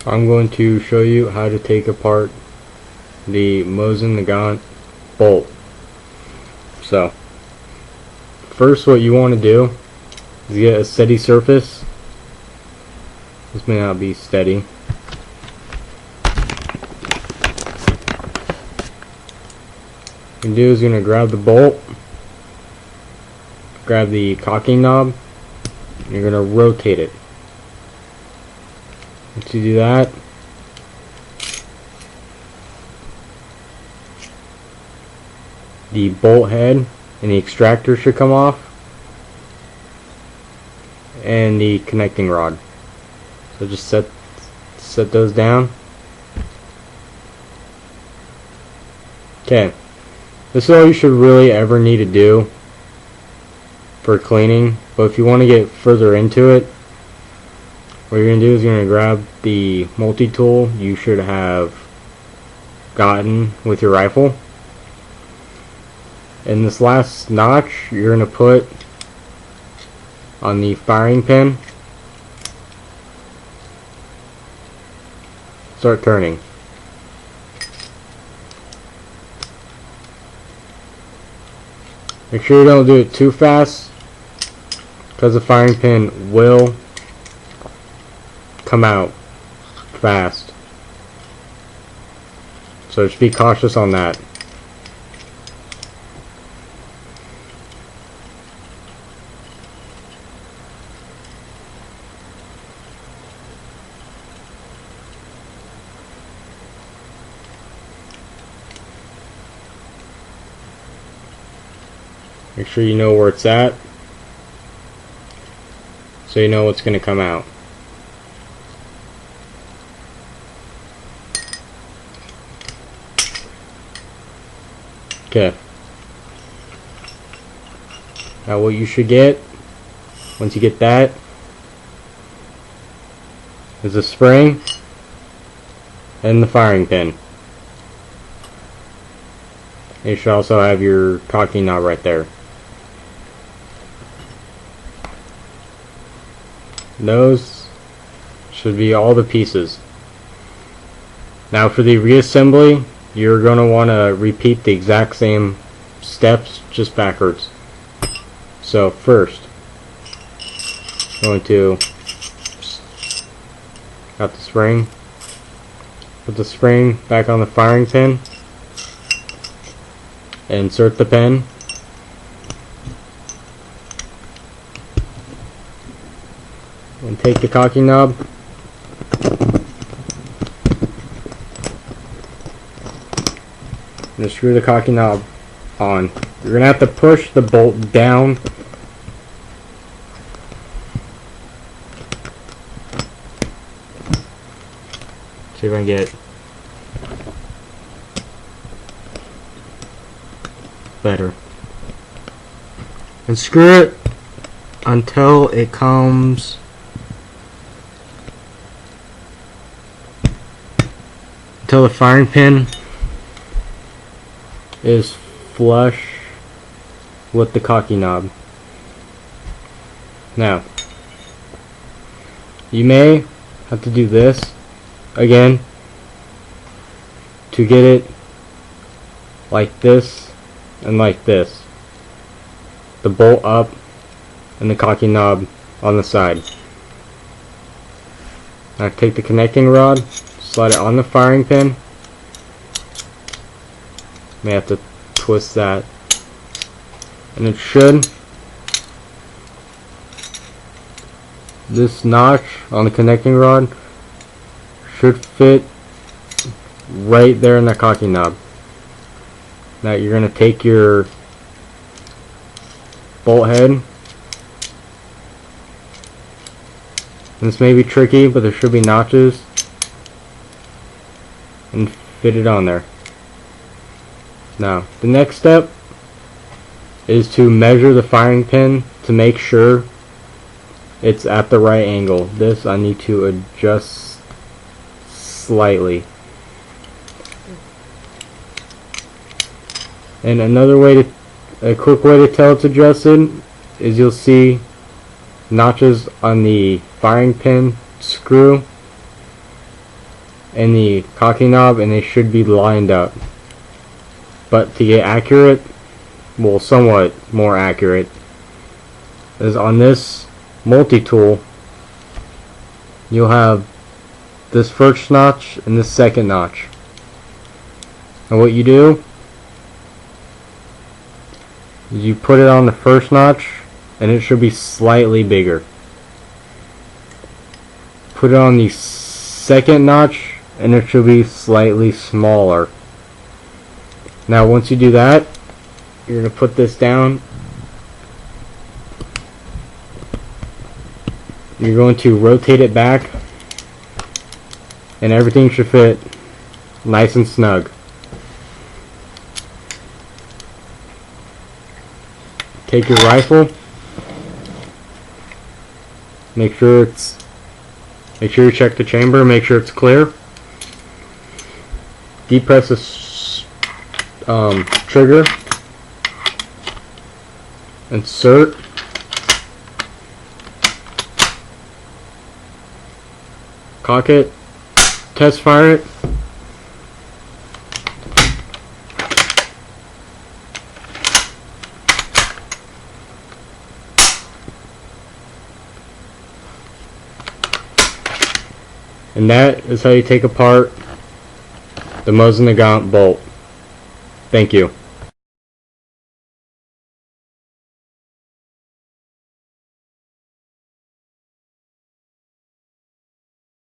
I'm going to show you how to take apart the Mosin Nagant Bolt. So, first what you want to do is get a steady surface. This may not be steady. What you do is you're going to grab the bolt, grab the cocking knob, and you're going to rotate it. Once you do that, the bolt head and the extractor should come off, and the connecting rod. So just set those down. Okay, this is all you should really ever need to do for cleaning, but if you want to get further into it, what you're going to do is you're going to grab the multi-tool you should have gotten with your rifle, and this last notch you're going to put on the firing pin. Start turning. Make sure you don't do it too fast, because the firing pin will come out fast. So just be cautious on that. Make sure you know where it's at, so you know what's going to come out. Okay. Now what you should get, once you get that, is a spring and the firing pin. You should also have your cocking knob right there. Those should be all the pieces. Now for the reassembly, you're going to want to repeat the exact same steps, just backwards. So first, going to got the spring, put the spring back on the firing pin, insert the pin, and take the cocking knob, and screw the cocking knob on. You're going to have to push the bolt down see if I can get better, and screw it until it comes until the firing pin is flush with the cocking knob. Now, you may have to do this again to get it like this and like this. The bolt up and the cocking knob on the side. Now take the connecting rod, slide it on the firing pin. May have to twist that, and it should, this notch on the connecting rod should fit right there in the cocking knob. Now you're going to take your bolt head, and this may be tricky, but there should be notches, and fit it on there. Now, the next step is to measure the firing pin to make sure it's at the right angle. This I need to adjust slightly. And another way to, a quick way to tell it's adjusted is you'll see notches on the firing pin screw and the cocking knob, and they should be lined up. But to get accurate, well, somewhat more accurate, is on this multi-tool, you'll have this first notch and this second notch. And what you do is you put it on the first notch, and it should be slightly bigger. Put it on the second notch, and it should be slightly smaller. Now once you do that, you're going to put this down. You're going to rotate it back, and everything should fit nice and snug. Take your rifle, make sure you check the chamber, make sure it's clear. Depress the trigger, insert, cock it, test fire it. And that is how you take apart the Mosin Nagant Bolt. Thank you.